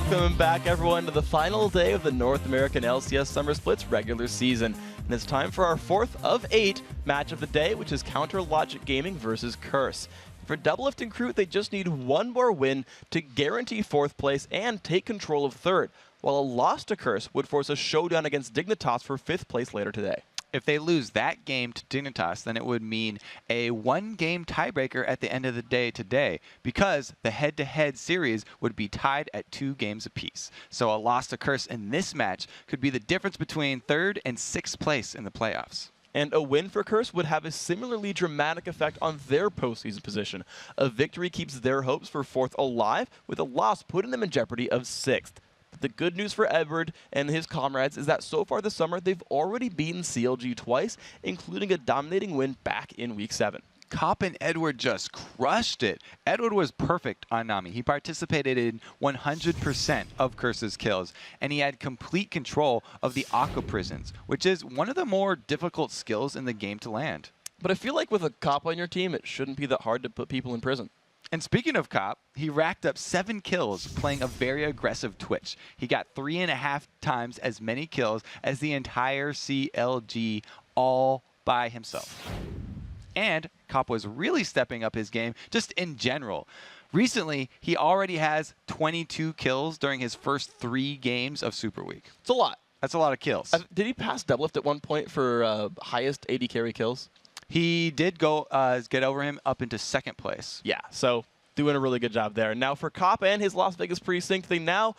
Welcome back, everyone, to the final day of the North American LCS Summer Splits regular season. And it's time for our 4th of 8 match of the day, which is Counter Logic Gaming versus Curse. For Doublelift and Crew, they just need one more win to guarantee 4th place and take control of 3rd, while a loss to Curse would force a showdown against Dignitas for 5th place later today. If they lose that game to Dignitas, then it would mean a one-game tiebreaker at the end of the day today, because the head-to-head series would be tied at 2 games apiece. So a loss to Curse in this match could be the difference between 3rd and 6th place in the playoffs. And a win for Curse would have a similarly dramatic effect on their postseason position. A victory keeps their hopes for 4th alive, with a loss putting them in jeopardy of 6th. The good news for Edward and his comrades is that so far this summer, they've already beaten CLG twice, including a dominating win back in Week 7. Cop and Edward just crushed it. Edward was perfect on Nami. He participated in 100% of Curse's kills, and he had complete control of the Aqua Prisons, which is one of the more difficult skills in the game to land. But I feel like with a Cop on your team, it shouldn't be that hard to put people in prison. And speaking of Cop, he racked up 7 kills playing a very aggressive Twitch. He got 3.5 times as many kills as the entire CLG all by himself. And Cop was really stepping up his game just in general. Recently, he already has 22 kills during his first 3 games of Super Week. It's a lot. That's a lot of kills. Did he pass Doublelift at one point for highest AD carry kills? He did go get over him up into 2nd place. Yeah, so doing a really good job there. Now for Cop and his Las Vegas precinct, they now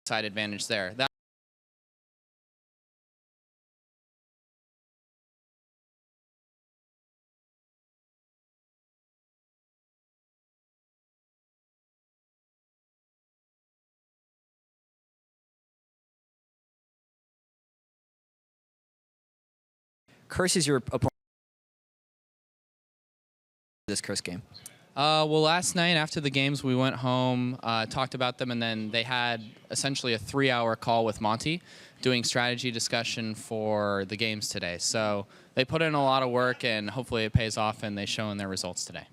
side advantage there. Curse is your opponent this Curse game? Well, last night after the games, we went home, talked about them, and then they had essentially a 3-hour call with Monty doing strategy discussion for the games today. So they put in a lot of work, and hopefully it pays off, and they show in their results today.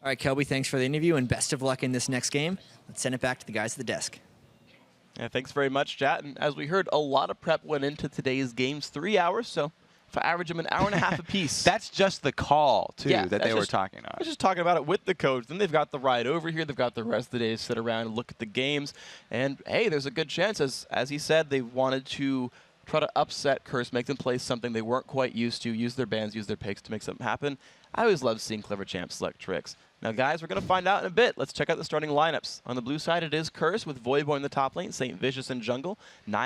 All right, Kelby, thanks for the interview, and best of luck in this next game. Let's send it back to the guys at the desk. Yeah, thanks very much, chat. And as we heard, a lot of prep went into today's games, 3 hours, so if I average them an hour and a half apiece. That's just the call, too, yeah, that they were talking on. I was just talking about it with the coach. Then they've got the ride over here. They've got the rest of the day to sit around and look at the games. And, hey, there's a good chance, as he said, they wanted to try to upset Curse, make them play something they weren't quite used to, use their bans, use their picks to make something happen. I always love seeing clever champs select tricks. Now, guys, we're going to find out in a bit. Let's check out the starting lineups. On the blue side, it is Curse with Voidboy in the top lane, St. Vicious in jungle,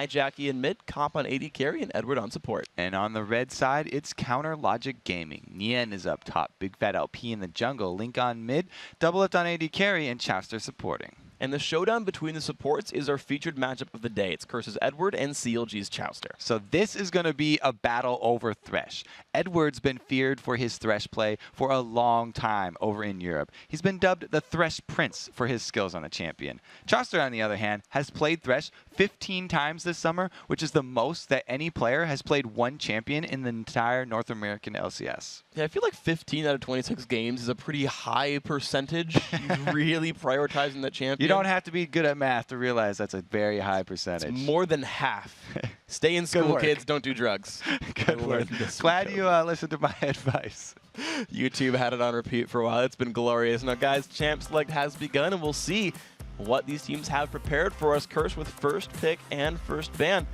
Jackie in mid, Comp on AD carry, and Edward on support. And on the red side, it's Counter Logic Gaming. Nien is up top, Big Fat LP in the jungle, Link on mid, Doublelift on AD carry, and Chowster supporting. And the showdown between the supports is our featured matchup of the day. It's Curse's Edward and CLG's Chowster. So this is going to be a battle over Thresh. Edward's been feared for his Thresh play for a long time over in Europe. He's been dubbed the Thresh Prince for his skills on the champion. Chowster, on the other hand, has played Thresh 15 times this summer, which is the most that any player has played one champion in the entire North American LCS. Yeah, I feel like 15 out of 26 games is a pretty high percentage. He's really prioritizing that champion. You don't have to be good at math to realize that's a very high percentage. It's more than half. Stay in school, work. kids. Don't do drugs. Good work. Glad you listened to my advice. YouTube had it on repeat for a while. It's been glorious. Now, guys, Champ Select has begun, and we'll see what these teams have prepared for us. Curse with first pick and first ban.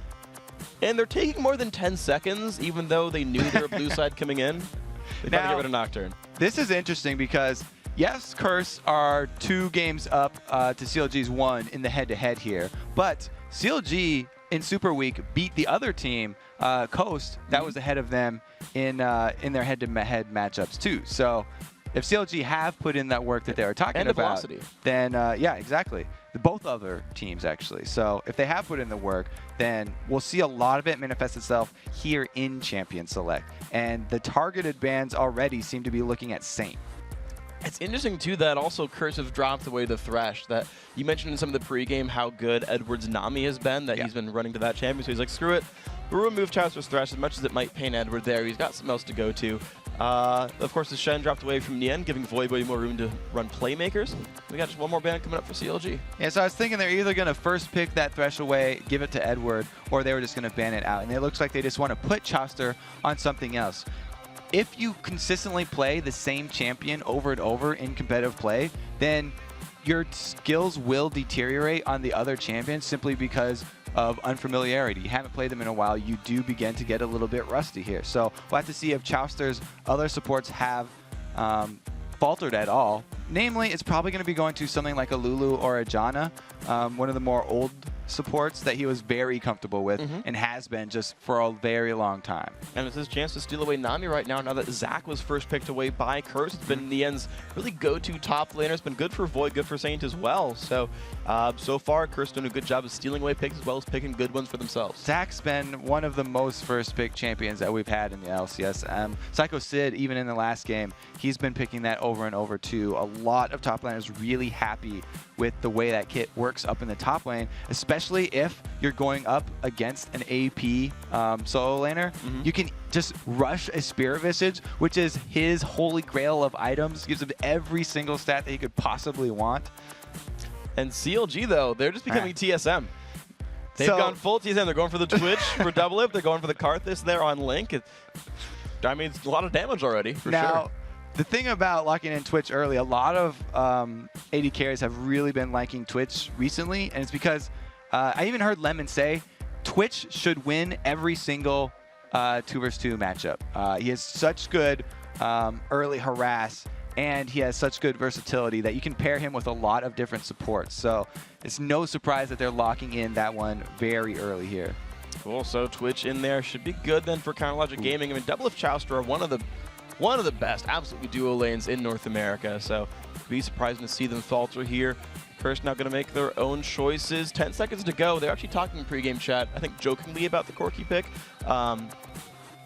And they're taking more than 10 seconds, even though they knew they were blue side coming in. They got to get rid of Nocturne. This is interesting because, yes, Curse are 2 games up to CLG's 1 in the head-to-head here. But CLG in Super Week beat the other team, Coast, that was ahead of them in their head-to-head matchups too. So if CLG have put in that work that they were talking and about, velocity. then yeah, exactly. Both other teams, actually. So if they have put in the work, then we'll see a lot of it manifest itself here in Champion Select. And the targeted bans already seem to be looking at Saint. It's interesting, too, that also Curse have dropped away the Thresh. That you mentioned in some of the pregame how good Edward's Nami has been, that he's been running to that champion. So he's like, screw it. We'll remove Chowster's Thresh as much as it might pain Edward there. He's got something else to go to. Of course, the Shen dropped away from Nien, giving Voidboy more room to run playmakers. We got just one more ban coming up for CLG. Yeah, so I was thinking they're either going to first pick that Thresh away, give it to Edward, or they were just going to ban it out. And it looks like they just want to put Chowster on something else. If you consistently play the same champion over and over in competitive play, then your skills will deteriorate on the other champions simply because of unfamiliarity. You haven't played them in a while. You do begin to get a little bit rusty here. So we'll have to see if Chowster's other supports have faltered at all. Namely, it's probably going to be going to something like a Lulu or a Janna, one of the more old supports that he was very comfortable with and has been just for a very long time. And it's his chance to steal away Nami right now that Zach was first picked away by Curse. It's been Nien's really go-to top laner. It's been good for Void, good for Saint as well. So, so far, Curse doing a good job of stealing away picks as well as picking good ones for themselves. Zach's been one of the most first pick champions that we've had in the LCS. Psycho Sid, even in the last game, he's been picking that over and over too. A lot of top laners really happy with the way that kit works up in the top lane, especially if you're going up against an AP solo laner. You can just rush a Spirit Visage, which is his holy grail of items, gives him every single stat that he could possibly want. And CLG, though, they're just becoming TSM. They've gone full TSM. They're going for the Twitch for double up. They're going for the Karthus there on Link. I mean, it's a lot of damage already, for sure. The thing about locking in Twitch early, a lot of AD carries have really been liking Twitch recently, and it's because I even heard Lemon say Twitch should win every single 2vs2 matchup. He has such good early harass, and he has such good versatility that you can pair him with a lot of different supports. So it's no surprise that they're locking in that one very early here. Cool. So Twitch in there should be good then for Counterlogic Gaming. I mean, Double If Chowster are one of the best, absolutely duo lanes in North America. So be surprising to see them falter here. Curse now going to make their own choices. 10 seconds to go. They're actually talking in pregame chat, I think jokingly, about the Corki pick.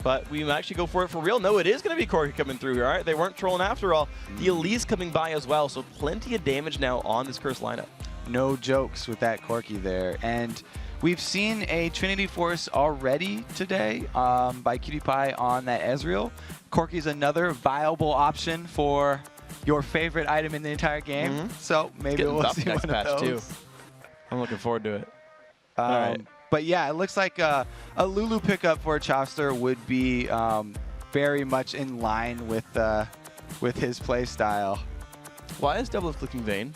But we might actually go for it for real. No, it is going to be Corki coming through here. All right, they weren't trolling after all. The Elise coming by as well, so plenty of damage now on this Curse lineup. No jokes with that Corki there. And we've seen a Trinity Force already today by Cutie Pie on that Ezreal. Corki's another viable option for your favorite item in the entire game. So maybe we'll see one of those. Too. I'm looking forward to it. All right. But yeah, it looks like a Lulu pickup for Chowster would be very much in line with his play style. Why is Double If clicking Vayne?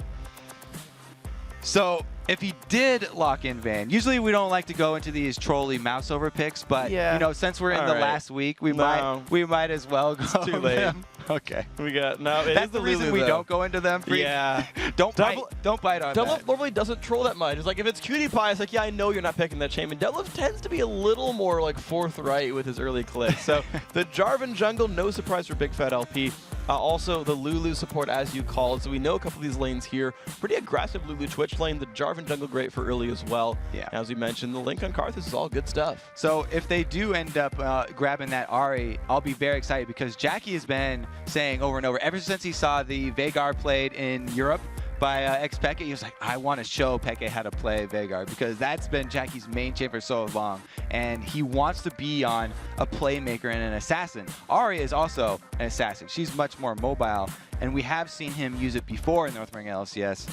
So if he did lock in Vayne, usually we don't like to go into these trolly mouse over picks, but you know, since we're in the last week, we might as well go. It's too late. Them. Okay. We got no. That's the reason we don't go into them. Yeah. Don't bite on Double that. If normally doesn't troll that much. It's like if it's Cutie Pie, it's like, yeah, I know you're not picking that champion. Double If tends to be a little more like forthright with his early clicks. So the Jarvan jungle, no surprise for Big Fat LP. Also, the Lulu support, as you called. So we know a couple of these lanes here. Pretty aggressive Lulu Twitch lane. The Jarvan jungle great for early as well. Yeah. As we mentioned, the link on Karthus is all good stuff. So if they do end up grabbing that Ahri, I'll be very excited because Jackie has been saying over and over, ever since he saw the Veigar played in Europe by ex-Peke, he was like, I want to show Peke how to play Veigar because that's been Jackie's main champ for so long. And he wants to be on a playmaker and an assassin. Ahri is also an assassin. She's much more mobile, and we have seen him use it before in North American LCS.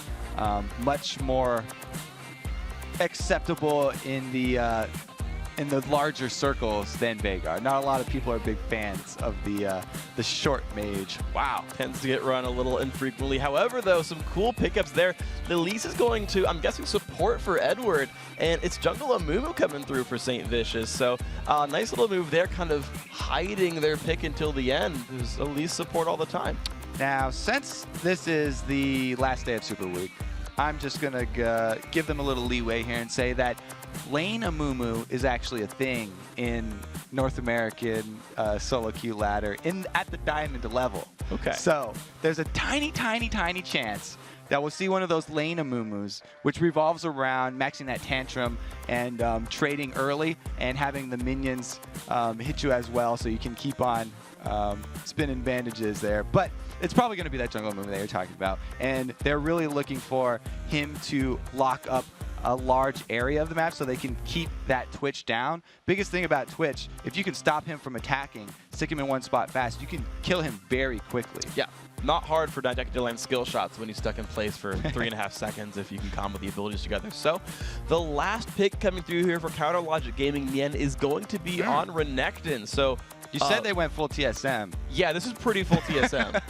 Much more acceptable in the larger circles than Veigar. Not a lot of people are big fans of the short mage. Wow, tends to get run a little infrequently. However, though, some cool pickups there. Elise is going to, I'm guessing, support for Edward, and it's Jungle Amumu coming through for St. Vicious. So nice little move there, kind of hiding their pick until the end. There's Elise support all the time. Now, since this is the last day of Super Week, I'm just going to give them a little leeway here and say that Lane Amumu is actually a thing in North American solo queue ladder at the diamond level. Okay. So there's a tiny, tiny, tiny chance that we'll see one of those Lane Amumus, which revolves around maxing that tantrum and trading early and having the minions hit you as well so you can keep on spinning bandages there. But it's probably going to be that jungle Amumu that you're talking about. And they're really looking for him to lock up a large area of the map so they can keep that Twitch down. Biggest thing about Twitch, if you can stop him from attacking, stick him in one spot fast, you can kill him very quickly. Yeah, not hard for Jackie to land skill shots when he's stuck in place for 3.5 seconds if you can combo the abilities together. So the last pick coming through here for Counter Logic Gaming, Mien, is going to be on Renekton. So you said they went full TSM. Yeah, this is pretty full TSM.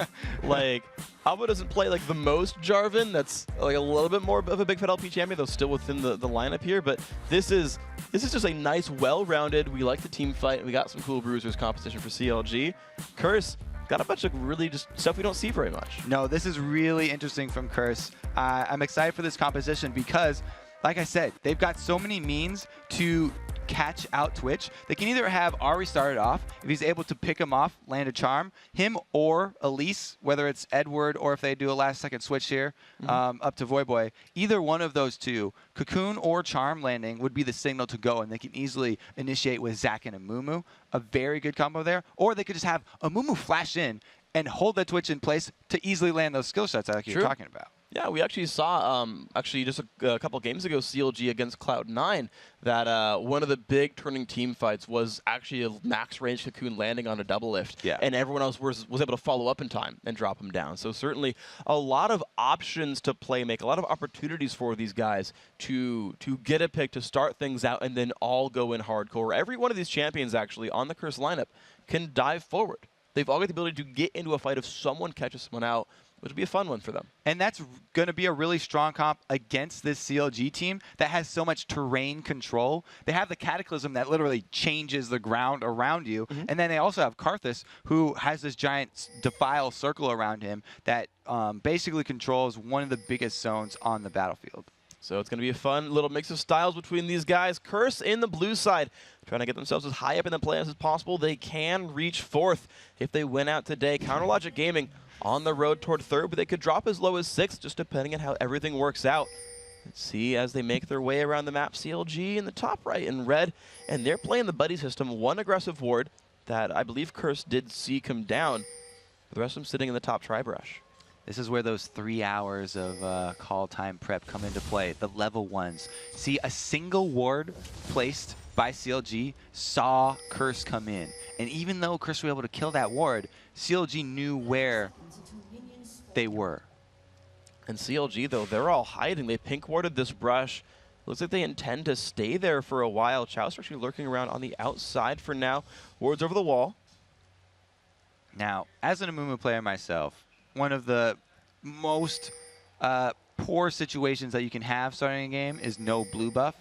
Like, Alba doesn't play like the most Jarvan. That's like a little bit more of a big fat LP champion, though still within the lineup here. But this is just a nice, well-rounded. We like the team fight. We got some cool bruisers competition for CLG. Curse got a bunch of really just stuff we don't see very much. No, this is really interesting from Curse. I'm excited for this composition because, like I said, they've got so many means to catch out Twitch. They can either have Ahri started off, if he's able to pick him off, land a charm, him or Elise, whether it's Edward or if they do a last-second switch here up to Voyboy. Either one of those two, Cocoon or Charm landing, would be the signal to go, and they can easily initiate with Zac and Amumu. A very good combo there. Or they could just have Amumu flash in and hold that Twitch in place to easily land those skill shots like you're talking about. Yeah, we actually saw, just a couple games ago, CLG against Cloud9, that one of the big turning team fights was actually a max range Cocoon landing on a double lift. Yeah. And everyone else was able to follow up in time and drop him down. So certainly a lot of options to play, make a lot of opportunities for these guys to get a pick, to start things out, and then all go in hardcore. Every one of these champions, actually, on the Curse lineup can dive forward. They've all got the ability to get into a fight if someone catches someone out, which would be a fun one for them. And that's going to be a really strong comp against this CLG team that has so much terrain control. They have the Cataclysm that literally changes the ground around you. And then they also have Karthus, who has this giant defile circle around him that basically controls one of the biggest zones on the battlefield. So it's going to be a fun little mix of styles between these guys. Curse in the blue side, trying to get themselves as high up in the playoffs as possible. They can reach fourth if they win out today. Counter Logic Gaming on the road toward third, but they could drop as low as sixth, just depending on how everything works out. Let's see as they make their way around the map. CLG in the top right in red, and they're playing the buddy system. One aggressive ward that I believe Curse did see come down. The rest of them sitting in the top tri-brush. This is where those 3 hours of call time prep come into play, the level ones. See, a single ward placed by CLG saw Curse come in. And even though Curse was able to kill that ward, CLG knew where they were. And CLG, though, they're all hiding. They pink warded this brush. Looks like they intend to stay there for a while. Chow's actually lurking around on the outside for now. Ward's over the wall. Now, as an Amumu player myself, one of the most poor situations that you can have starting a game is no blue buff.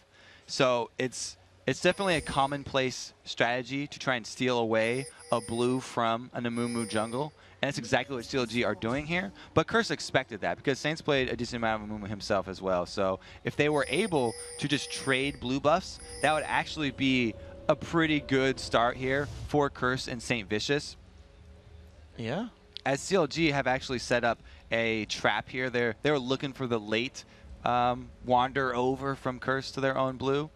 So it's definitely a commonplace strategy to try and steal away a blue from an Amumu jungle. And that's exactly what CLG are doing here. But Curse expected that because Saints played a decent amount of Amumu himself as well. So if they were able to just trade blue buffs, that would actually be a pretty good start here for Curse and St. Vicious. Yeah. as CLG have actually set up a trap here. They're looking for the late wander over from Curse to their own blue.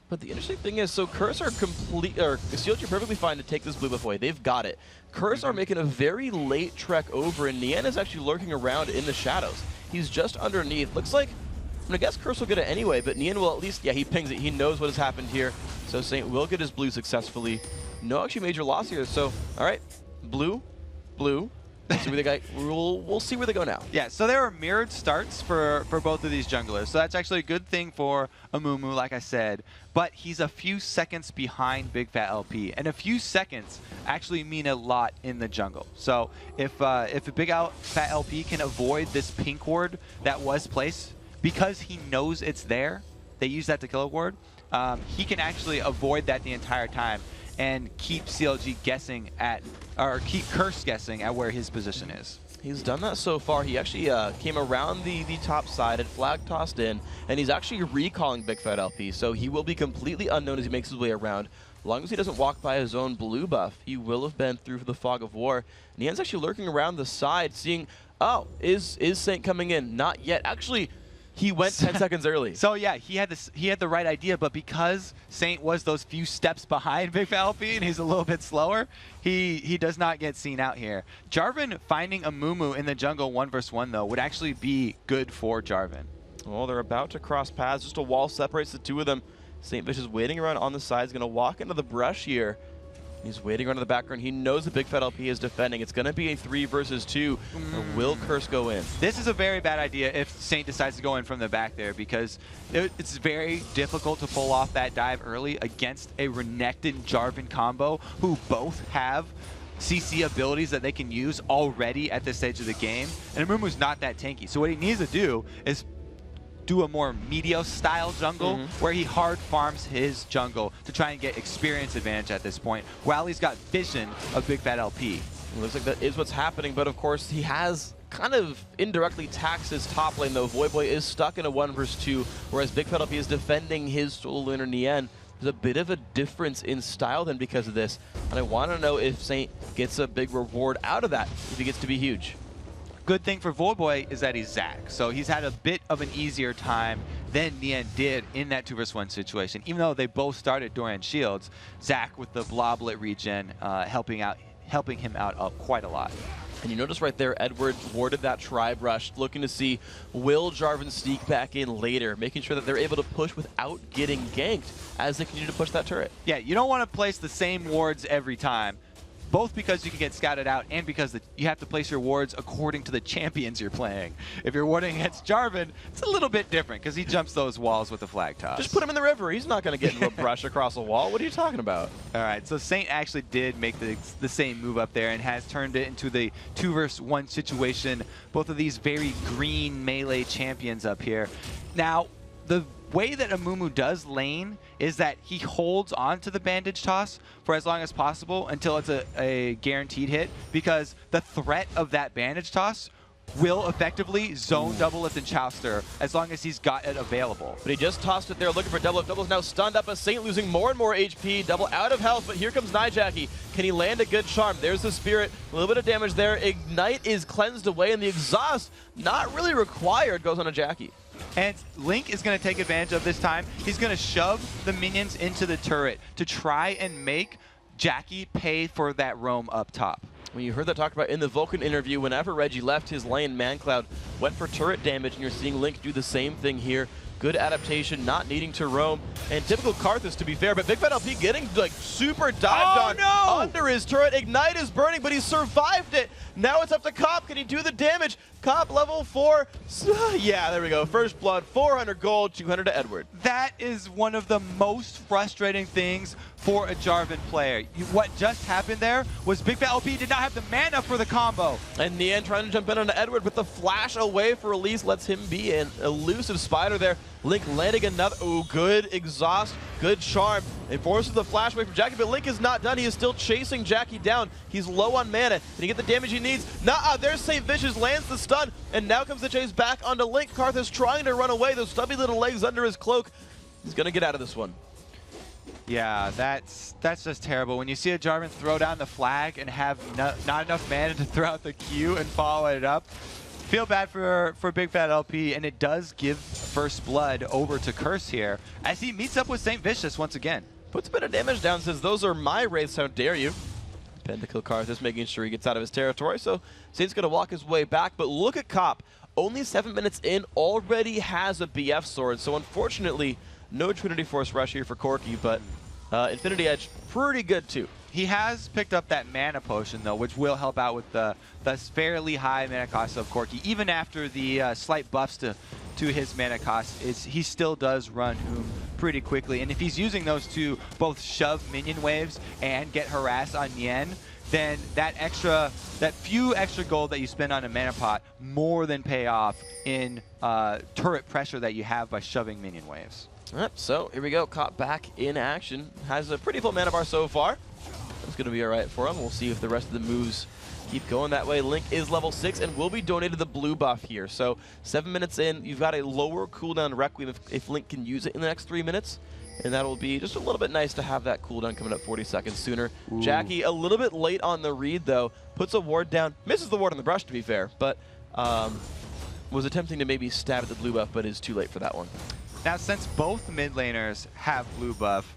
But the interesting thing is, so Curse are CLG are perfectly fine to take this blue buff away. They've got it. Curse are making a very late trek over, and Nian is actually lurking around in the shadows. He's just underneath. Looks like, I'm gonna guess Curse will get it anyway, but Nian will at least, yeah, he pings it. He knows what has happened here. So Saint will get his blue successfully. No actually major loss here. So, all right, blue. See where they go. We'll see where they go now. Yeah, so there are mirrored starts for both of these junglers. So that's actually a good thing for Amumu, like I said. But he's a few seconds behind Big Fat LP. And a few seconds actually mean a lot in the jungle. So if a Big Fat LP can avoid this pink ward that was placed, because he knows it's there, they use that to kill a ward, he can actually avoid that the entire time and keep CLG guessing at, or keep Curse guessing at where his position is. He's done that so far. He actually came around the top side, had flag tossed in, and he's actually recalling Big Fat LP, so he will be completely unknown as he makes his way around. As long as he doesn't walk by his own blue buff, he will have been through for the Fog of War. Nian's actually lurking around the side, seeing, oh, is Saint coming in? Not yet. Actually, he went 10 seconds early. So yeah, he had the right idea, but because Saint was those few steps behind Big Fat LP and he's a little bit slower, he does not get seen out here. Jarvan finding Amumu in the jungle 1v1 though would actually be good for Jarvan. Well, they're about to cross paths. Just a wall separates the two of them. Saint Vish is waiting around on the side. He's going to walk into the brush here. He's waiting around in the background. He knows that Big Fat LP is defending. It's going to be a 3 versus 2. Or will Curse go in? This is a very bad idea if Saint decides to go in from the back there, because it's very difficult to pull off that dive early against a Renekton Jarvan combo who both have CC abilities that they can use already at this stage of the game. And Amumu's not that tanky. So what he needs to do is do a more Meteos style jungle where he hard farms his jungle to try and get experience advantage at this point while he's got vision of Big Fat LP. It looks like that is what's happening, but of course he has kind of indirectly taxed his top lane though. Voyboy is stuck in a 1 versus 2, whereas Big Fat LP is defending his solo laner Nian. There's a bit of a difference in style then because of this, and I want to know if Saint gets a big reward out of that, if he gets to be huge. Good thing for Voyboy is that he's Zac, so he's had a bit of an easier time than Nian did in that 2v1 situation. Even though they both started Dorian Shields, Zac with the Bloblet regen helping him out quite a lot. And you notice right there, Edward warded that Tribe Rush, looking to see, will Jarvan sneak back in later, making sure that they're able to push without getting ganked as they continue to push that turret. Yeah, you don't want to place the same wards every time, both because you can get scouted out and because you have to place your wards according to the champions you're playing. If you're warding against Jarvan, it's a little bit different because he jumps those walls with the flag toss. Just put him in the river. He's not going to get into a brush across a wall. What are you talking about? All right, so Saint actually did make the same move up there and has turned it into the 2 versus 1 situation. Both of these very green melee champions up here. Now, the way that Amumu does lane is that he holds onto the bandage toss for as long as possible until it's a guaranteed hit, because the threat of that bandage toss will effectively zone double lift and Chowster as long as he's got it available. But he just tossed it there looking for double lift. Double's now stunned up as Saint losing more and more HP. Double out of health, but here comes Nijaki. Can he land a good charm? There's the Spirit. A little bit of damage there. Ignite is cleansed away, and the Exhaust, not really required, goes on a Jackie. And Link is going to take advantage of this time. He's going to shove the minions into the turret to try and make Jackie pay for that roam up top. When you heard that talked about in the Vulcan interview, whenever Reggie left his lane, ManCloud went for turret damage, and you're seeing Link do the same thing here. Good adaptation, not needing to roam, and typical Karthus to be fair, but Big Fat LP getting like super dived on under his turret. Ignite is burning, but he survived it. Now it's up to Cop. Can he do the damage? Cop level 4. Yeah, there we go. First blood, 400 gold, 200 to Edward. That is one of the most frustrating things for a Jarvan player. What just happened there was Big Fat LP did not have the mana for the combo. And Nian trying to jump in on Edward, but the flash away for release lets him be an elusive spider there. Link landing another, good exhaust, good charm. It forces the flash away from Jackie, but Link is not done. He is still chasing Jackie down. He's low on mana. Can he get the damage he needs? There's St. Vicious, lands the stun, and now comes the chase back onto Link. Karthus trying to run away, those stubby little legs under his cloak. He's gonna get out of this one. Yeah, that's just terrible. When you see a Jarvan throw down the flag and have not enough mana to throw out the Q and follow it up, feel bad for Big Fat LP, and it does give first blood over to Curse here as he meets up with St. Vicious once again. Puts a bit of damage down, says, those are my wraiths, how dare you. Pentakill Karthus making sure he gets out of his territory, so Saint's going to walk his way back, but look at Cop. Only 7 minutes in, already has a BF sword, so unfortunately, no Trinity Force rush here for Corki, but Infinity Edge, pretty good too. He has picked up that mana potion, though, which will help out with the fairly high mana cost of Corki. Even after the slight buffs to his mana cost, he still does run Hoom pretty quickly. And if he's using those to both shove minion waves and get harass on Yen, then that few extra gold that you spend on a mana pot more than pay off in turret pressure that you have by shoving minion waves. Yep, so here we go. Cop back in action. Has a pretty full mana bar so far. That's going to be all right for him. We'll see if the rest of the moves keep going that way. Link is level 6 and will be donated the blue buff here. So 7 minutes in, you've got a lower cooldown Requiem if Link can use it in the next 3 minutes. And that'll be just a little bit nice to have that cooldown coming up 40 seconds sooner. Ooh. Jackie a little bit late on the read, though. Puts a ward down. Misses the ward on the brush, to be fair. But was attempting to maybe stab at the blue buff, but is too late for that one. Now, since both mid laners have blue buff,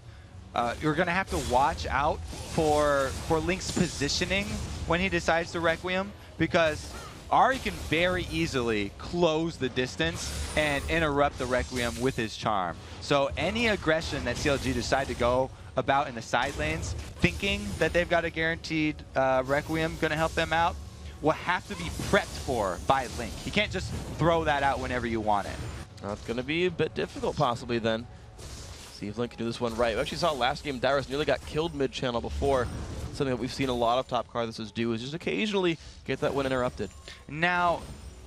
you're going to have to watch out for Link's positioning when he decides to Requiem, because Ahri can very easily close the distance and interrupt the Requiem with his charm. So any aggression that CLG decide to go about in the side lanes, thinking that they've got a guaranteed Requiem going to help them out, will have to be prepped for by Link. He can't just throw that out whenever you want it. That's going to be a bit difficult, possibly, then. See if Link can do this one right. We actually saw last game Dyrus nearly got killed mid-channel before. Something that we've seen a lot of top Karthuses do is just occasionally get that one interrupted. Now,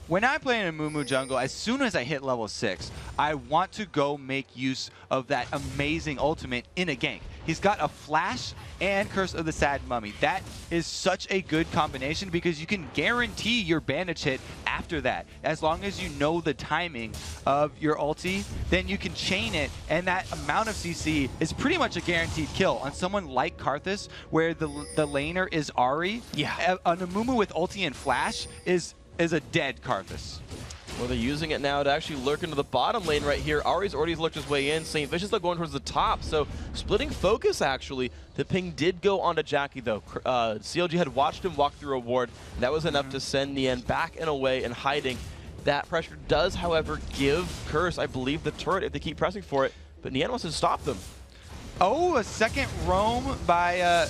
when I play in a Moo jungle, as soon as I hit level 6, I want to go make use of that amazing ultimate in a gank. He's got a flash and Curse of the Sad Mummy. That is such a good combination because you can guarantee your bandage hit after that. As long as you know the timing of your ulti, then you can chain it, and that amount of CC is pretty much a guaranteed kill. On someone like Karthus, where the laner is Ahri, yeah. On a Mumu with ulti and flash is a dead Karthus. Well, they're using it now to actually lurk into the bottom lane right here. Ahri's already lurked his way in. St. Vicious though going towards the top, so splitting focus actually. The ping did go onto Jackie though. CLG had watched him walk through a ward. And that was enough to send Nien back and away and hiding. That pressure does, however, give Curse, I believe, the turret if they keep pressing for it. But Nien wants to stop them. Oh, a second roam by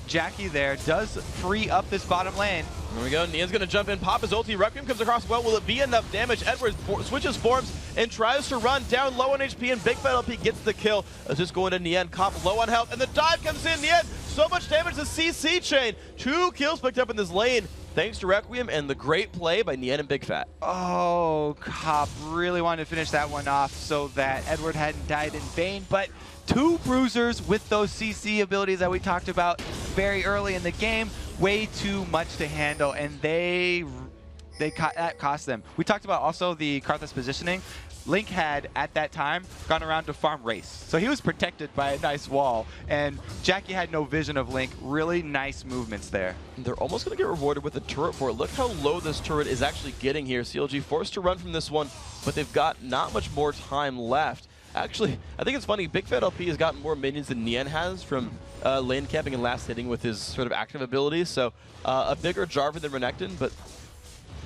Jackie there does free up this bottom lane. There we go. Nian's going to jump in, pop his ulti. Requiem comes across well. Will it be enough damage? Edward switches forms and tries to run down low on HP, and Big Fat LP gets the kill. It's just going to Nien. Cop low on health, and the dive comes in. Nien, so much damage to CC chain. 2 kills picked up in this lane thanks to Requiem and the great play by Nien and Big Fat. Oh, Cop really wanted to finish that one off so that Edward hadn't died in vain, but 2 bruisers with those CC abilities that we talked about very early in the game, way too much to handle, and that cost them. We talked about also the Karthus positioning. Link had, at that time, gone around to farm Race. So he was protected by a nice wall, and Jackie had no vision of Link. Really nice movements there. They're almost going to get rewarded with a turret for it. Look how low this turret is actually getting here. CLG forced to run from this one, but they've got not much more time left. Actually, I think it's funny, Big Fat LP has gotten more minions than Nien has from lane camping and last hitting with his sort of active abilities. So a bigger Jarvan than Renekton, but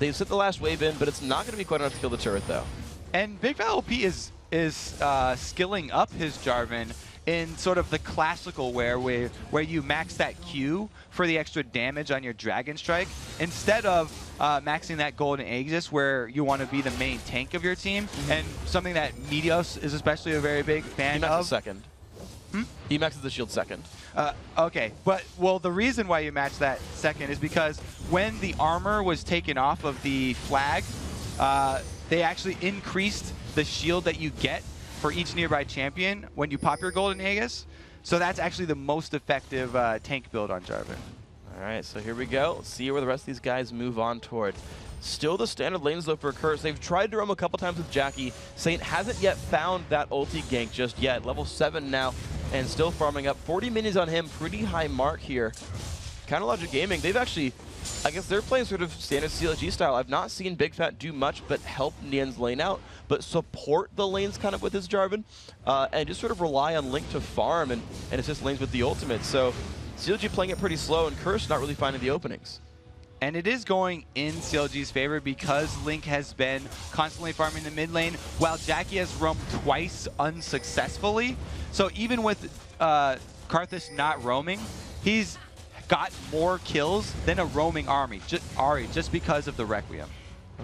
they've sent the last wave in, but it's not going to be quite enough to kill the turret, though. And Big Fat LP is skilling up his Jarvan in sort of the classical where you max that Q for the extra damage on your Dragon Strike, instead of maxing that Golden Aegis where you want to be the main tank of your team, and something that Meteos is especially a very big fan of. He maxes second. He maxes the shield second. Okay, but well, the reason why you match that second is because when the armor was taken off of the flag, they actually increased the shield that you get for each nearby champion when you pop your Golden Aegis. So that's actually the most effective tank build on Jarvan. All right, so here we go. Let's see where the rest of these guys move on toward. Still the standard lanes, though, for Curse. They've tried to roam a couple times with Jackie. Saint hasn't yet found that ulti gank just yet. Level 7 now. and still farming up. 40 minions on him, pretty high mark here. Logic Gaming, they've actually, I guess they're playing sort of standard CLG style. I've not seen Big Fat do much but help Nien's lane out, but support the lanes kind of with his Jarvan, and just sort of rely on Link to farm and assist lanes with the ultimate. So CLG playing it pretty slow, and Curse not really finding the openings. And it is going in CLG's favor because Link has been constantly farming the mid lane while Jackie has roamed twice unsuccessfully. So even with Karthus not roaming, he's got more kills than a roaming Ahri just because of the Requiem.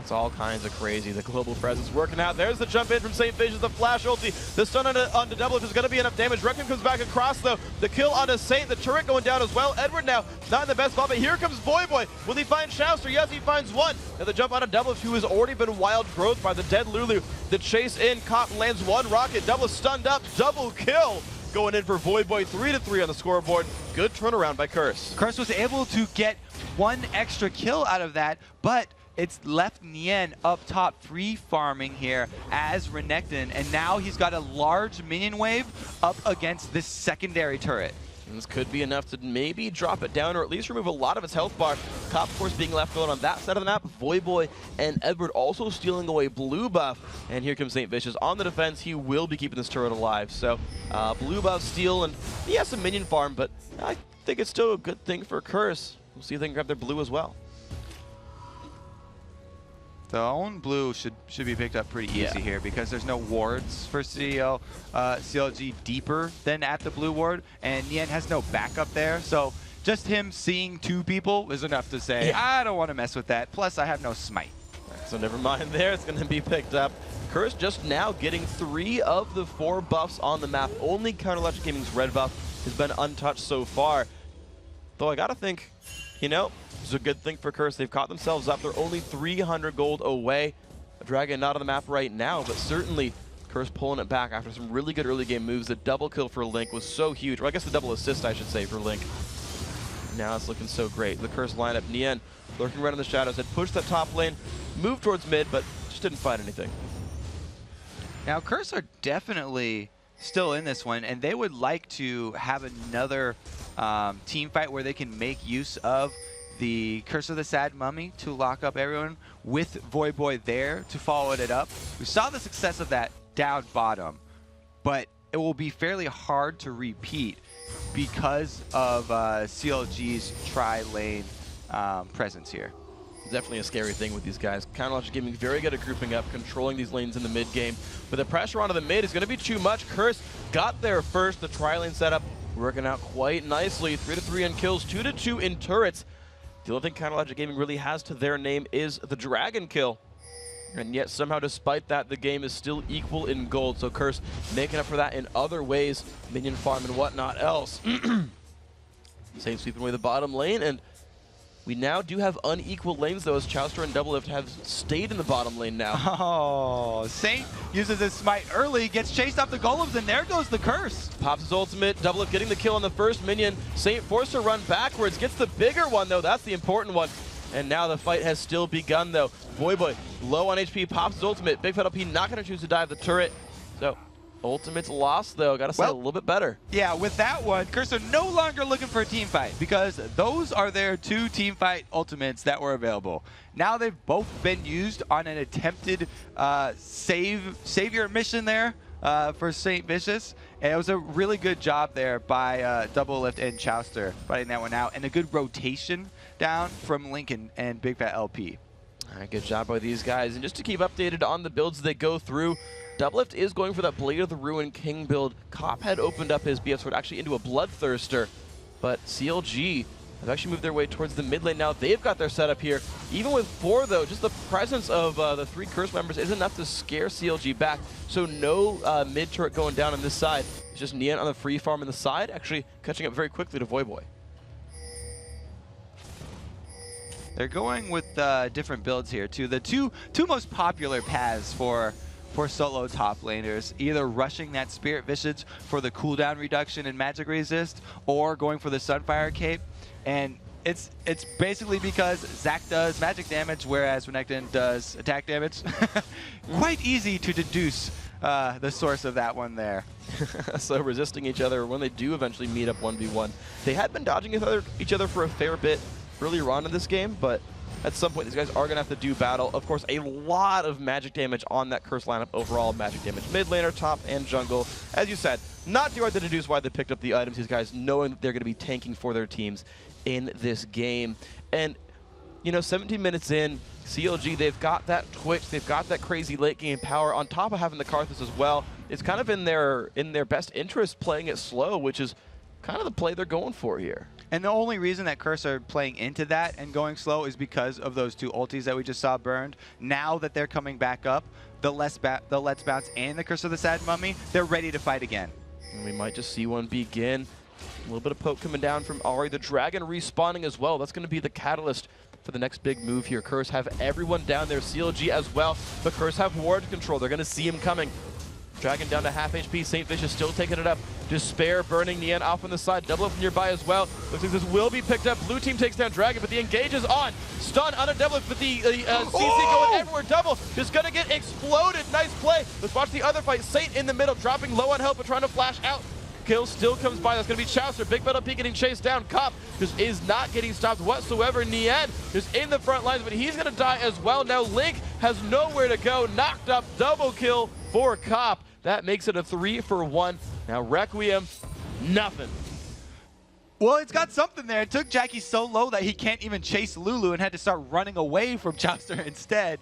It's all kinds of crazy. The global presence working out. There's the jump in from St. Vicious, the flash ulti. The stun onto Double is going to be enough damage. Requiem comes back across, though. The kill onto Saint. The turret going down as well. Edward now not in the best spot, but here comes Voyboy. Will he find Shouster? Yes, he finds one. And the jump onto Double, who has already been wild growth by the dead Lulu. The chase in. Cop lands one rocket. Double stunned up. Double kill. Going in for Voyboy, 3-3 on the scoreboard. Good turnaround by Curse. Curse was able to get one extra kill out of that, but it's left Nien up top free farming here as Renekton, and now he's got a large minion wave up against this secondary turret. And this could be enough to maybe drop it down or at least remove a lot of its health bar. Cop, of course, being left out on that side of the map. Voyboy and Edward also stealing away blue buff. And here comes St. Vicious on the defense. He will be keeping this turret alive. So blue buff steal, and he has some minion farm, but I think it's still a good thing for Curse. We'll see if they can grab their blue as well. The own blue should be picked up pretty easy here because there's no wards for CLG deeper than at the blue ward, and Nien has no backup there. So just him seeing two people is enough to say, I don't want to mess with that. Plus, I have no smite. So never mind there. It's going to be picked up. Curse just now getting 3 of the 4 buffs on the map. Only Logic Gaming's red buff has been untouched so far. Though I got to think, you know, it's a good thing for Curse. They've caught themselves up. They're only 300 gold away. A Dragon not on the map right now, but certainly Curse pulling it back after some really good early game moves. The double kill for Link was so huge, or I guess the double assist, I should say, for Link. Now it's looking so great. The Curse lineup, Nien lurking right in the shadows, had pushed that top lane, moved towards mid, but just didn't find anything. Now, Curse are definitely still in this one, and they would like to have another team fight where they can make use of the Curse of the Sad Mummy to lock up everyone with Voyboy there to follow it up. We saw the success of that down bottom, but it will be fairly hard to repeat because of CLG's tri-lane presence here. Definitely a scary thing with these guys. Logic Gaming very good at grouping up, controlling these lanes in the mid game. But the pressure onto the mid is going to be too much. Curse got there first. The tri-lane setup working out quite nicely. 3-3 in kills, 2-2 in turrets. The only thing Logic Gaming really has to their name is the Dragon kill. And yet somehow despite that, the game is still equal in gold. So Curse making up for that in other ways, minion farm and whatnot else. Saint sweeping away the bottom lane, and we now do have unequal lanes though, as Chouster and Doublelift have stayed in the bottom lane now. Oh, Saint uses his smite early, gets chased off the golems, and there goes the Curse. Pops his ultimate, Doublelift getting the kill on the first minion. Saint forced to run backwards, gets the bigger one though, that's the important one. And now the fight has still begun though. Voyboy low on HP, pops his ultimate. Big Fat LP not gonna choose to dive the turret. So ultimate's lost though, gotta say a little bit better. Yeah, with that one, Curse are no longer looking for a team fight because those are their 2 team fight ultimates that were available. Now they've both been used on an attempted savior mission there for St. Vicious. And it was a really good job there by Doublelift and Chouster fighting that one out, and a good rotation down from Lincoln and Big Fat LP. All right, good job by these guys. And just to keep updated on the builds they go through, Doublelift is going for that Blade of the Ruin King build. Cop had opened up his BF sword actually into a Bloodthirster, but CLG have actually moved their way towards the mid lane now. They've got their setup here. Even with 4 though, just the presence of the 3 Curse members is enough to scare CLG back. So no mid turret going down on this side. It's just Nien on the free farm on the side, actually catching up very quickly to Voyboy. They're going with different builds here too. The two most popular paths for solo top laners, either rushing that Spirit Visage for the cooldown reduction and magic resist, or going for the Sunfire Cape. And it's basically because Zac does magic damage, whereas Renekton does attack damage. Quite easy to deduce the source of that one there. So resisting each other when they do eventually meet up 1v1. They had been dodging each other for a fair bit earlier on in this game, but at some point these guys are going to have to do battle. Of course, a lot of magic damage on that Curse lineup overall. Magic damage mid laner, top, and jungle. As you said, not too hard to deduce why they picked up the items. These guys knowing that they're going to be tanking for their teams in this game. And, you know, 17 minutes in, CLG, they've got that Twitch, they've got that crazy late game power on top of having the Karthus as well. It's kind of in their best interest playing it slow, which is kind of the play they're going for here. And the only reason that Curse are playing into that and going slow is because of those 2 ultis that we just saw burned. Now that they're coming back up, the Let's Bounce and the Curse of the Sad Mummy, they're ready to fight again. And we might just see one begin. A little bit of poke coming down from Ahri. The Dragon respawning as well. That's going to be the catalyst for the next big move here. Curse have everyone down there. CLG as well. But Curse have ward control. They're going to see him coming. Dragon down to half HP. St. Vicious still taking it up. Despair burning Nian off on the side. Double up nearby as well. Looks like this will be picked up. Blue team takes down Dragon, but the engage is on. Stun on a double, but the CC going everywhere. Double just going to get exploded. Nice play. Let's watch the other fight. Saint in the middle, dropping low on health, but trying to flash out. Kill still comes by. That's going to be Chaucer. Big Metal P getting chased down. Cop just is not getting stopped whatsoever. Nian is in the front lines, but he's going to die as well. Now Link has nowhere to go. Knocked up. Double kill for Cop. That makes it a 3-for-1. Now Requiem, nothing. Well, it's got something there. It took Jackie so low that he can't even chase Lulu and had to start running away from Chaucer instead.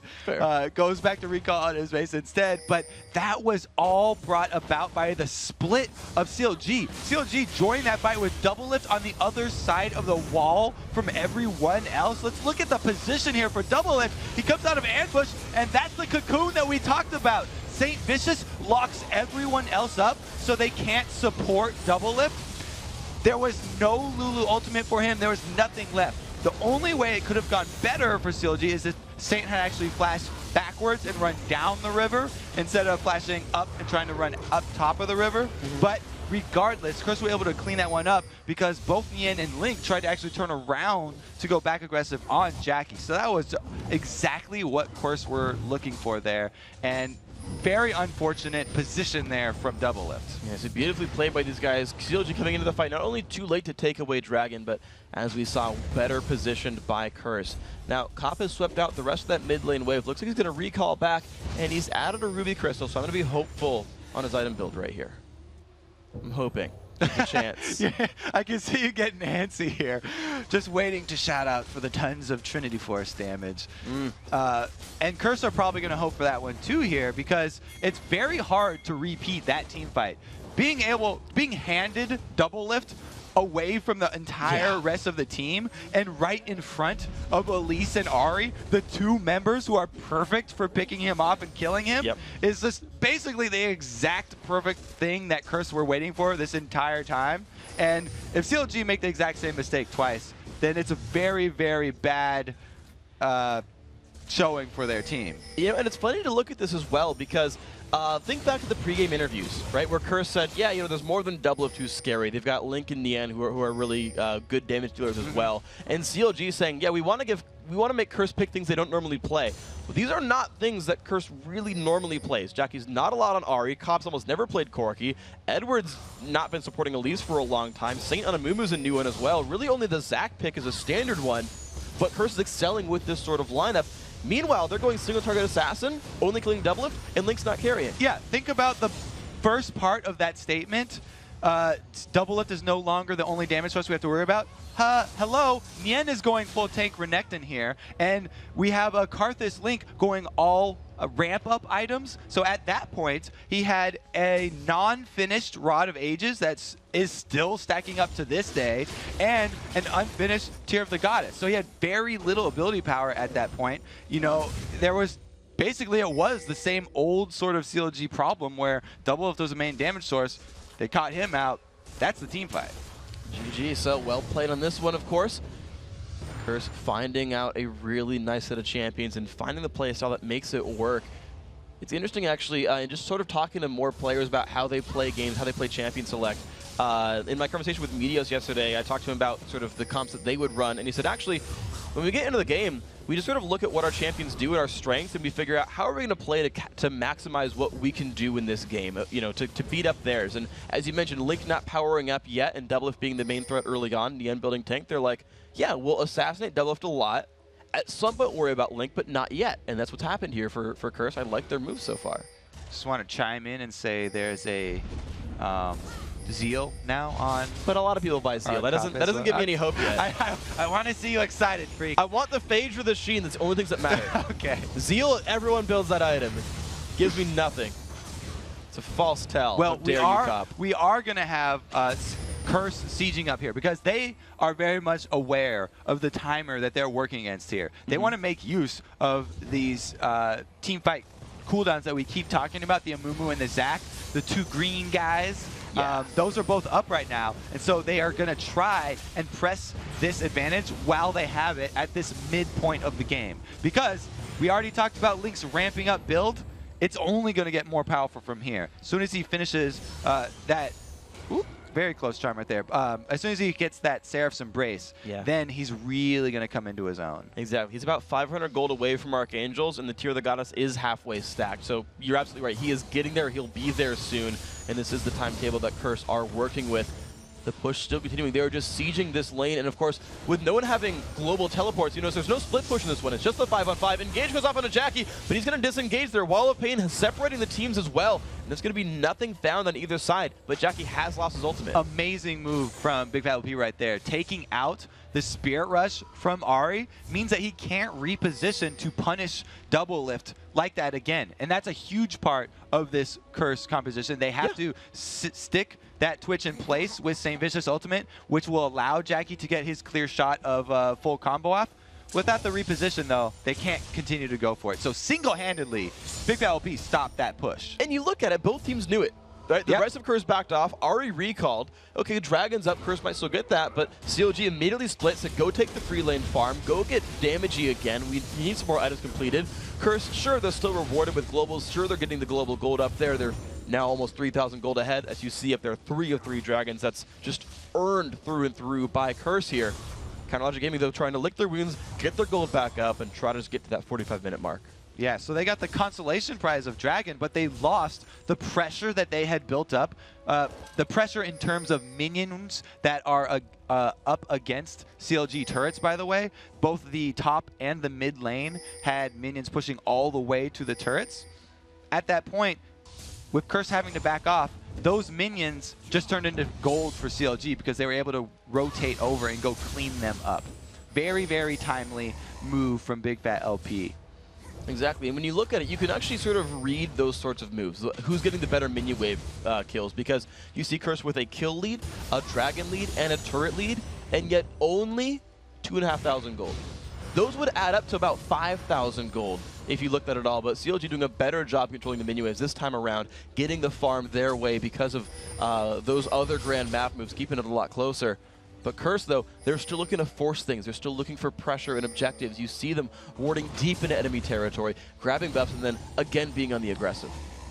Goes back to recall on his base instead. But that was all brought about by the split of CLG. CLG joined that fight with double lift on the other side of the wall from everyone else. Let's look at the position here for double lift. He comes out of ambush, and that's the cocoon that we talked about. St. Vicious locks everyone else up so they can't support double lift. There was no Lulu ultimate for him. There was nothing left. The only way it could have gone better for CLG is if Saint had actually flashed backwards and run down the river instead of flashing up and trying to run up top of the river. But regardless, Curse were able to clean that one up because both Nian and Link tried to actually turn around to go back aggressive on Jackie. So that was exactly what Curse were looking for there. And very unfortunate position there from double lift. Yeah, so beautifully played by these guys. CLG coming into the fight, not only too late to take away Dragon, but as we saw, better positioned by Curse. Now, Cop has swept out the rest of that mid lane wave. Looks like he's going to recall back, and he's added a Ruby Crystal, so I'm going to be hopeful on his item build right here. I'm hoping. There's a chance. Yeah, I can see you getting antsy here. Just waiting to shout out for the tons of Trinity Force damage. And Curse are probably going to hope for that one too here because it's very hard to repeat that team fight. Being handed double lift away from the entire rest of the team and right in front of Elise and Ahri, the 2 members who are perfect for picking him off and killing him, is just basically the exact perfect thing that Curse were waiting for this entire time. And if CLG make the exact same mistake twice, then it's a very, very bad showing for their team. You know, and it's funny to look at this as well because think back to the pregame interviews, right, where Curse said, yeah, you know, there's more than double lift who's scary. They've got Link and Nian who are really good damage dealers as well. And CLG saying, yeah, we want to make Curse pick things they don't normally play. But these are not things that Curse really normally plays. Jackie's not a lot on Ahri. Cobb's almost never played Corki. Edward's not been supporting Elise for a long time. Saint Anamumu's a new one as well. Really only the Zac pick is a standard one. But Curse is excelling with this sort of lineup. Meanwhile, they're going single target assassin, only killing double lift, and Link's not carrying. Yeah, think about the first part of that statement. Double lift is no longer the only damage source we have to worry about. Hello, Nian is going full tank Renekton here, and we have a Karthus Link going all ramp-up items. So at that point, he had a non-finished Rod of Ages that is still stacking up to this day, and an unfinished Tear of the Goddess. So he had very little ability power at that point. You know, there was basically, it was the same old sort of CLG problem where double lift was the main damage source. They caught him out. That's the team fight. GG, so well played on this one, of course. Curse finding out a really nice set of champions and finding the play style that makes it work. It's interesting, actually, just sort of talking to more players about how they play games, how they play champion select. In my conversation with Medios yesterday, I talked to him about sort of the comps that they would run, and he said, actually, when we get into the game, we just sort of look at what our champions do and our strengths, and we figure out how are we going to play to maximize what we can do in this game, to beat up theirs. And as you mentioned, Link not powering up yet, and Doublelift being the main threat early on, the end building tank, they're like, yeah, we'll assassinate Doublelift a lot. At some point, worry about Link, but not yet. And that's what's happened here for Curse. I like their moves so far. Just want to chime in and say there's a Zeal now on. But a lot of people buy Zeal. That doesn't give me any hope yet. I want to see you excited, Freak. I want the Phage for the Sheen. That's the only things that matter. Okay. Zeal, everyone builds that item. Gives me nothing. It's a false tell. Well, How we are going to have Curse sieging up here because they are very much aware of the timer that they're working against here. They want to make use of these team fight cooldowns that we keep talking about, the Amumu and the Zac, the two green guys. Yeah. Those are both up right now, and so they are going to try and press this advantage while they have it at this midpoint of the game. Because we already talked about Link's ramping up build, it's only going to get more powerful from here. As soon as he finishes that, very close charm right there. As soon as he gets that Seraph's Embrace, then he's really going to come into his own. Exactly. He's about 500 gold away from Archangels, and the Tear of the Goddess is halfway stacked. So you're absolutely right. He is getting there. He'll be there soon, and this is the timetable that Curse are working with. The push still continuing. They are just sieging this lane, and of course, with no one having global teleports, you know, there's no split push in this one. It's just the 5-on-5. Engage goes off onto Jackie, but he's going to disengage there. Wall of Pain separating the teams as well, and there's going to be nothing found on either side, but Jackie has lost his ultimate. Amazing move from Big Fat LP right there. Taking out the Spirit Rush from Ahri means that he can't reposition to punish Doublelift like that again, and that's a huge part of this Curse composition. They have to stick that Twitch in place with St. Vicious ultimate, which will allow Jackie to get his clear shot of full combo off. Without the reposition, though, they can't continue to go for it. So single-handedly, Big Fat LP stopped that push. And you look at it, both teams knew it. Right? The rest of Curse backed off. Ahri recalled. Okay, Dragon's up. Curse might still get that, but CLG immediately split, said go take the free lane farm, go get Damagey again. We need some more items completed. Curse, sure, they're still rewarded with globals. Sure, they're getting the global gold up there. They're now almost 3,000 gold ahead. As you see up there, 3 of 3 dragons. That's just earned through and through by Curse here. Counterlogic Gaming, though, trying to lick their wounds, get their gold back up, and try to just get to that 45-minute mark. Yeah, so they got the consolation prize of Dragon, but they lost the pressure that they had built up. The pressure in terms of minions that are up against CLG turrets, by the way. Both the top and the mid lane had minions pushing all the way to the turrets. At that point, with Curse having to back off, those minions just turned into gold for CLG because they were able to rotate over and go clean them up. Very, very timely move from Big Fat LP. Exactly, and when you look at it, you can actually sort of read those sorts of moves. Who's getting the better minion wave kills? Because you see Curse with a kill lead, a dragon lead, and a turret lead, and yet only 2,500 gold. Those would add up to about 5,000 gold if you looked at it all, but CLG doing a better job controlling the minion waves this time around, getting the farm their way because of those other grand map moves, keeping it a lot closer. But Curse, though, they're still looking to force things. They're still looking for pressure and objectives. You see them warding deep into enemy territory, grabbing buffs, and then again being on the aggressive.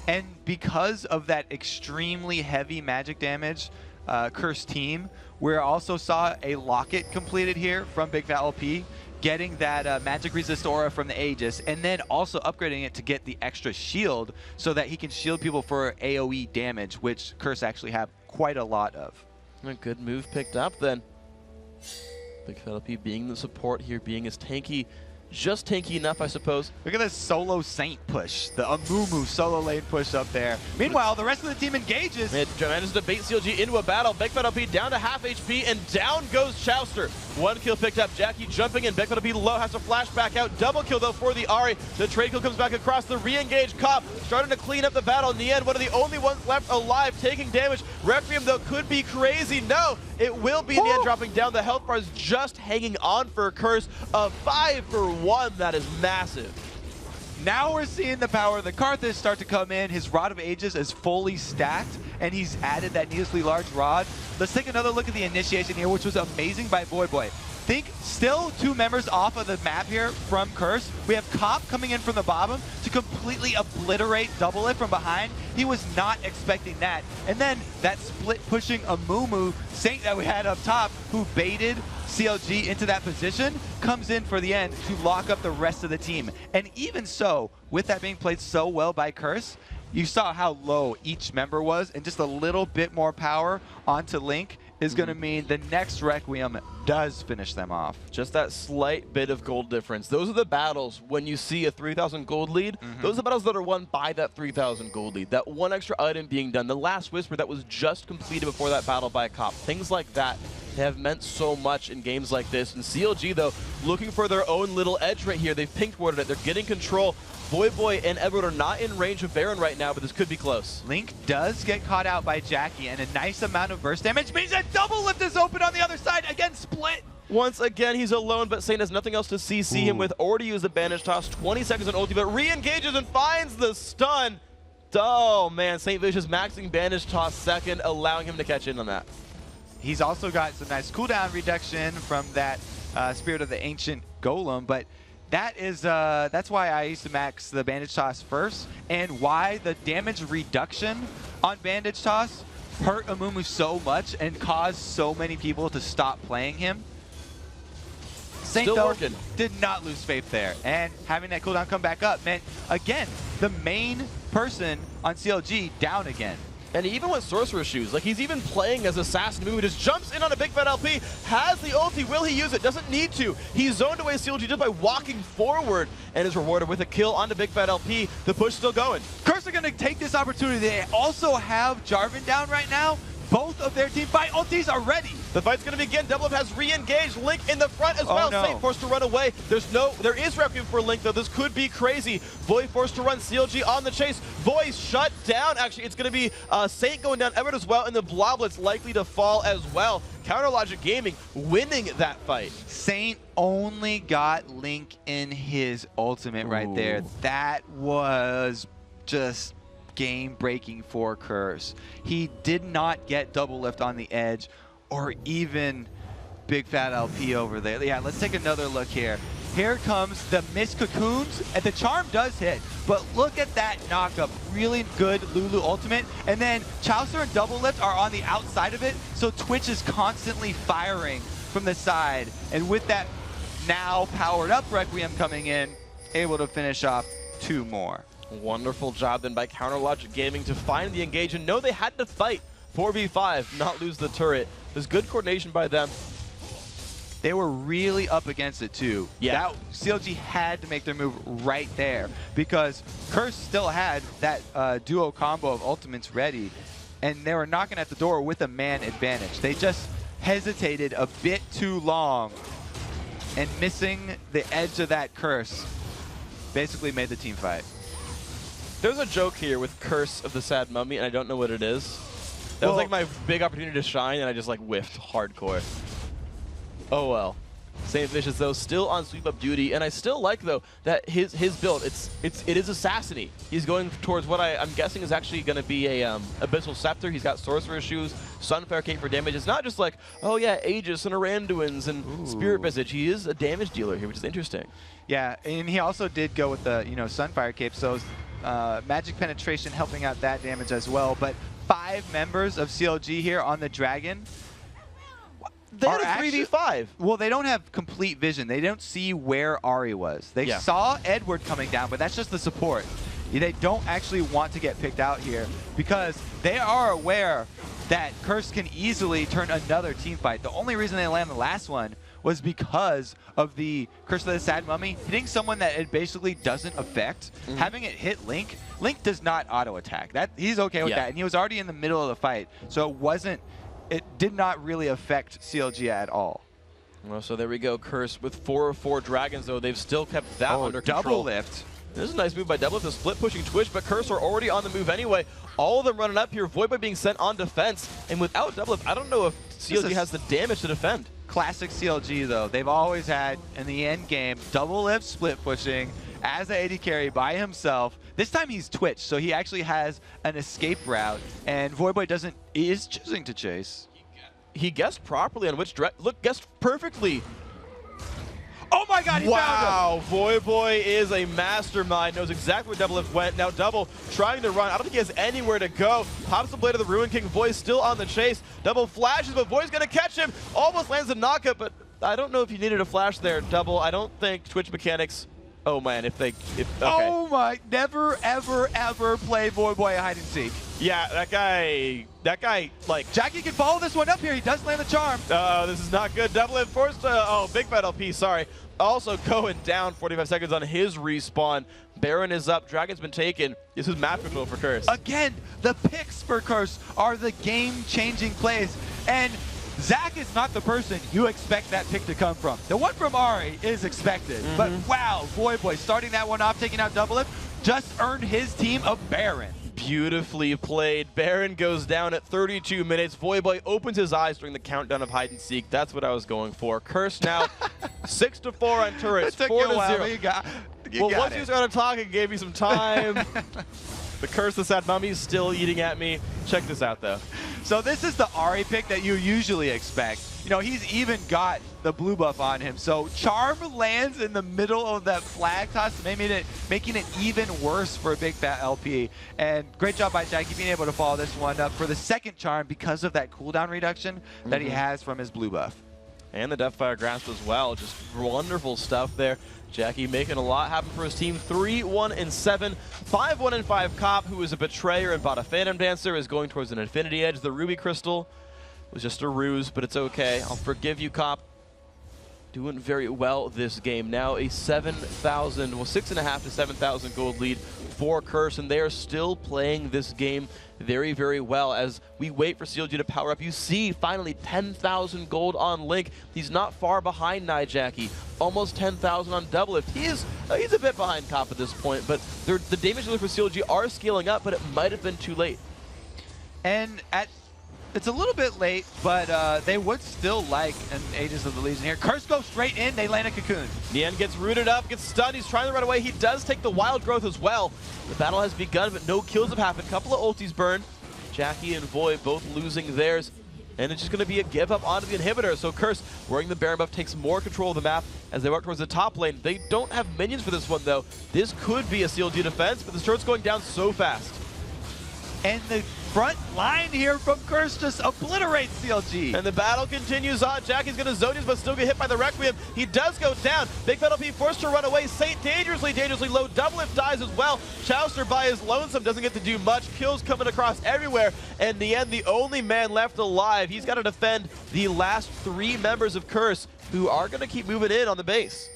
And because of that extremely heavy magic damage, Curse team, we also saw a locket completed here from Big Fat LP, getting that magic resist aura from the Aegis, and then also upgrading it to get the extra shield so that he can shield people for AoE damage, which Curse actually have quite a lot of. A good move picked up then. Big Fat LP being the support here, being as tanky, just tanky enough, I suppose. Look at this solo Saint push, the Amumu solo lane push up there. Meanwhile, the rest of the team engages. It manages to bait CLG into a battle. Big Fat LP down to half HP, and down goes Chowster. 1 kill picked up. Jackie jumping in. Big Fat LP low, has to flash back out. Double kill, though, for the Ahri. The trade kill comes back across. The re-engaged Cop starting to clean up the battle. In the end, one of the only ones left alive, taking damage. Requiem, though, could be crazy. No, it will be in the end, dropping down. The health bar is just hanging on for Curse. A 5-for-1. That is massive. Now we're seeing the power of the Karthus start to come in. His Rod of Ages is fully stacked, and he's added that needlessly large rod. Let's take another look at the initiation here, which was amazing by Boy. Think still 2 members off of the map here from Curse. We have Cop coming in from the bottom to completely obliterate Double Lift from behind. He was not expecting that. And then that split pushing Amumu Saint that we had up top, who baited CLG into that position, comes in for the end to lock up the rest of the team. And even so, with that being played so well by Curse, you saw how low each member was, and just a little bit more power onto Link is going to mean the next Requiem does finish them off. Just that slight bit of gold difference. Those are the battles when you see a 3,000 gold lead. Those are the battles that are won by that 3,000 gold lead. That one extra item being done. The last Whisper that was just completed before that battle by a Cop. Things like that have meant so much in games like this. And CLG, though, looking for their own little edge right here. They've pink-warded it. They're getting control. Voyboy and Edward are not in range of Baron right now, but this could be close. Link does get caught out by Jackie, and a nice amount of burst damage means that Double Lift is open on the other side. Again, split. Once again, he's alone, but Saint has nothing else to CC him with. Already used the bandage toss, 20 seconds on ulti, but re-engages and finds the stun. Oh, man, Saint Vicious maxing bandage toss second, allowing him to catch in on that. He's also got some nice cooldown reduction from that Spirit of the Ancient Golem, but that's why I used to max the bandage toss first, and why the damage reduction on bandage toss hurt Amumu so much and caused so many people to stop playing him. Saint, Still though, working. did not lose faith there, and having that cooldown come back up meant, again, the main person on CLG down again. And he even went Sorcerer's Shoes. Like, he's even playing as Assassin Moo, just jumps in on a big fat LP, has the ulti. Will he use it? Doesn't need to. He zoned away CLG just by walking forward and is rewarded with a kill onto big fat LP. The push still going. Curse are going to take this opportunity. They also have Jarvan down right now. Both of their team fight ultis are ready. The fight's going to begin. Double Lift has re-engaged. Link in the front as well. No. Saint forced to run away. There is Requiem for Link, though. This could be crazy. Voy forced to run. CLG on the chase. Voy shut down. Actually, it's going to be Saint going down Everett as well, and the Bloblet's likely to fall as well. Counter Logic Gaming winning that fight. Saint only got Link in his ultimate right there. That was just game-breaking for Curse. He did not get Double Lift on the edge, or even big fat LP over there. Yeah, let's take another look here. Here comes the Mist Cocoons, and the charm does hit, but look at that knockup. Really good Lulu ultimate, and then Chaucer and Double Lift are on the outside of it, so Twitch is constantly firing from the side, and with that now powered up Requiem coming in, able to finish off 2 more. Wonderful job then by Counter Logic Gaming to find the engage and know they had to fight 4v5, not lose the turret. There's good coordination by them. They were really up against it too. Yeah. CLG had to make their move right there because Curse still had that duo combo of ultimates ready, and they were knocking at the door with a man advantage. They just hesitated a bit too long, and missing the edge of that Curse basically made the team fight. There's a joke here with Curse of the Sad Mummy, and I don't know what it is. That was like my big opportunity to shine, and I just like whiffed hardcore. Oh well. Saint Vicious, though, still on sweep-up duty, and I still like, though, that his build, it is Assassin-y. He's going towards what I'm guessing is actually going to be a Abyssal Scepter. He's got Sorcerer's Shoes, Sunfire Cape for damage. It's not just like, oh yeah, Aegis and Aranduins and Spirit Visage. He is a damage dealer here, which is interesting. Yeah, and he also did go with the Sunfire Cape, so magic penetration helping out that damage as well. But 5 members of CLG here on the Dragon. They had a 3v5. Well, they don't have complete vision. They don't see where Ahri was. They saw Edward coming down, but that's just the support. They don't actually want to get picked out here because they are aware that Curse can easily turn another team fight. The only reason they landed the last one was because of the Curse of the Sad Mummy hitting someone that it basically doesn't affect. Having it hit Link, Link does not auto-attack. He's okay with that, and he was already in the middle of the fight, so it did not really affect CLG at all. Well, so there we go. Curse with 4 of 4 dragons, though. They've still kept that under control. Double Lift. This is a nice move by Double Lift, the split pushing Twitch, but Curse are already on the move anyway. All of them running up here. Voidboy being sent on defense, and without Double Lift, I don't know if CLG has the damage to defend. Classic CLG, though. They've always had, in the end game, Double Lift split pushing as a AD carry by himself. This time he's Twitch, so he actually has an escape route, and Voidboy is choosing to chase. He guessed properly on which direct. Look, guessed perfectly Oh my god, he found him! Wow, Voyboy is a mastermind, knows exactly where Doublelift went. Now Double trying to run. I don't think he has anywhere to go. Pops the blade of the Ruin King. Voy still on the chase. Double flashes, but Voy's gonna catch him. Almost lands a knockup, but I don't know if you needed a flash there, Double. I don't think Twitch mechanics. Oh man, okay. Oh my, never, ever, ever play Voyboy hide and seek. Yeah, that guy, like. Jackie can follow this one up here. He does land the charm. This is not good. Double forced Big Fat LP, sorry. Also going down 45 seconds on his respawn. Baron is up, Dragon's been taken. This is map control for Curse. Again, the picks for Curse are the game-changing plays. And Zach is not the person you expect that pick to come from. The one from Ari is expected. But wow, Voyboy starting that one off, taking out Doublelift, just earned his team a Baron. Beautifully played. Baron goes down at 32 minutes. Voyboy opens his eyes during the countdown of hide and seek. That's what I was going for. Curse now 6-4 on turrets, 4-0. Well, once you started talking, it gave me some time. The Curse, the Sad Mummy's still eating at me. Check this out, though. So this is the Ari pick that you usually expect. You know, he's even got the blue buff on him. So Charm lands in the middle of that flag toss, making it even worse for a Big Fat LP. And great job by Jackie being able to follow this one up for the second Charm because of that cooldown reduction that he has from his blue buff. And the Deathfire Grasp as well. Just wonderful stuff there. Jackie making a lot happen for his team. 3-1-7, 5-1-5 Cop, who is a betrayer and bought a Phantom Dancer, is going towards an Infinity Edge. The Ruby Crystal was just a ruse, but it's okay. I'll forgive you, Cop. Doing very well this game. Now a 7,000, well, 6.5 to 7,000 gold lead for Curse, and they are still playing this game very, very well as we wait for CLG to power up. You see, finally, 10,000 gold on Link. He's not far behind Jackie. Almost 10,000 on Doublelift. He's a bit behind Cop at this point, but the damage dealers for CLG are scaling up, but it might have been too late. And it's a little bit late, but they would still like an Aegis of the Legion here. Curse goes straight in, they land a Cocoon. Nien gets rooted up, gets stunned, he's trying to run away. He does take the Wild Growth as well. The battle has begun, but no kills have happened. Couple of ultis burned. Jackie and Voy both losing theirs. And it's just going to be a give up onto the inhibitor. So Curse, wearing the Baron buff, takes more control of the map as they work towards the top lane. They don't have minions for this one, though. This could be a CLG defense, but the turret's going down so fast. And the front line here from Curse just obliterates CLG. And the battle continues on. Jackie's going to Zonius, but still get hit by the Requiem. He does go down. Big Fat LP forced to run away. Saint dangerously low. Doublelift dies as well. Chauster by his lonesome doesn't get to do much. Kills coming across everywhere. And in the end, the only man left alive. He's got to defend the last 3 members of Curse, who are going to keep moving in on the base.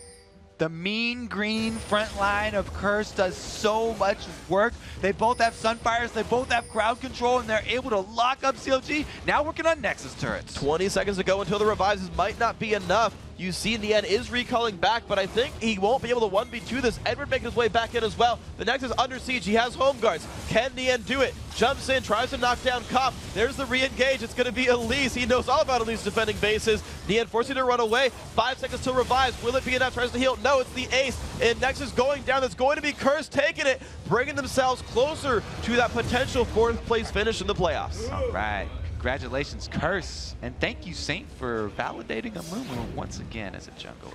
The mean green front line of Curse does so much work. They both have Sunfires, they both have crowd control, and they're able to lock up CLG. Now working on Nexus turrets. 20 seconds to go until the revives might not be enough. You see Nien is recalling back, but I think he won't be able to 1v2 this. Edward making his way back in as well. The Nexus under siege. He has home guards. Can Nien do it? Jumps in, tries to knock down Cop. There's the re-engage. It's going to be Elise. He knows all about Elise defending bases. Nien forcing to run away. 5 seconds till revives. Will it be enough? Tries to heal. No, it's the ace. And Nexus going down. That's going to be Curse taking it, bringing themselves closer to that potential 4th place finish in the playoffs. All right. Congratulations, Curse. And thank you, Saint, for validating Amumu once again as a jungler.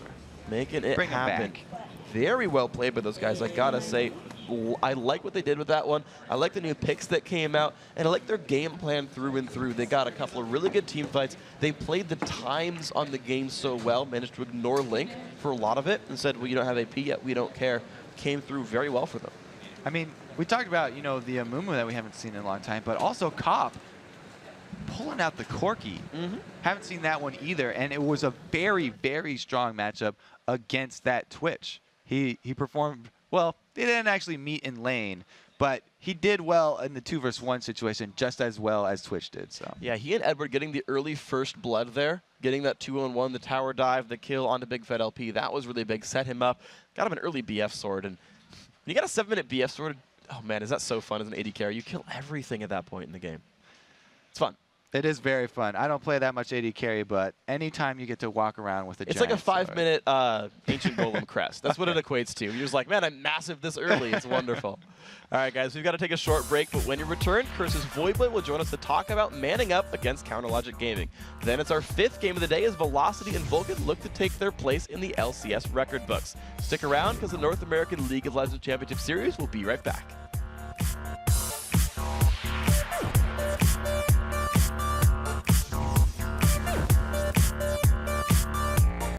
Making it Bring him happen. back. Very well played by those guys. I gotta say, I like what they did with that one. I like the new picks that came out, and I like their game plan through and through. They got a couple of really good team fights. They played the times on the game so well, managed to ignore Link for a lot of it, and said, well, you don't have AP yet, we don't care. Came through very well for them. I mean, we talked about, you know, the Amumu that we haven't seen in a long time, but also Cop pulling out the Corki. Haven't seen that one either, and it was a very, very strong matchup against that Twitch. He performed well. They didn't actually meet in lane, but he did well in the 2v1 situation just as well as Twitch did. So yeah, he and Edward getting the early first blood there, getting that 2-on-1, the tower dive, the kill onto Big Fat LP. That was really big. Set him up. Got him an early BF sword, and when you got a 7-minute BF sword, oh man, is that so fun as an AD carry? You kill everything at that point in the game. It's fun. It is very fun. I don't play that much AD carry, but anytime you get to walk around with a It's giant like a 5-minute Ancient Golem crest. That's what it Okay. equates to. You're just like, man, I'm massive this early. It's wonderful. All right, guys, we've got to take a short break, but when you return, Curse's Voidblade will join us to talk about manning up against Counterlogic Gaming. Then it's our 5th game of the day as Velocity and Vulcan look to take their place in the LCS record books. Stick around because the North American League of Legends Championship Series will be right back.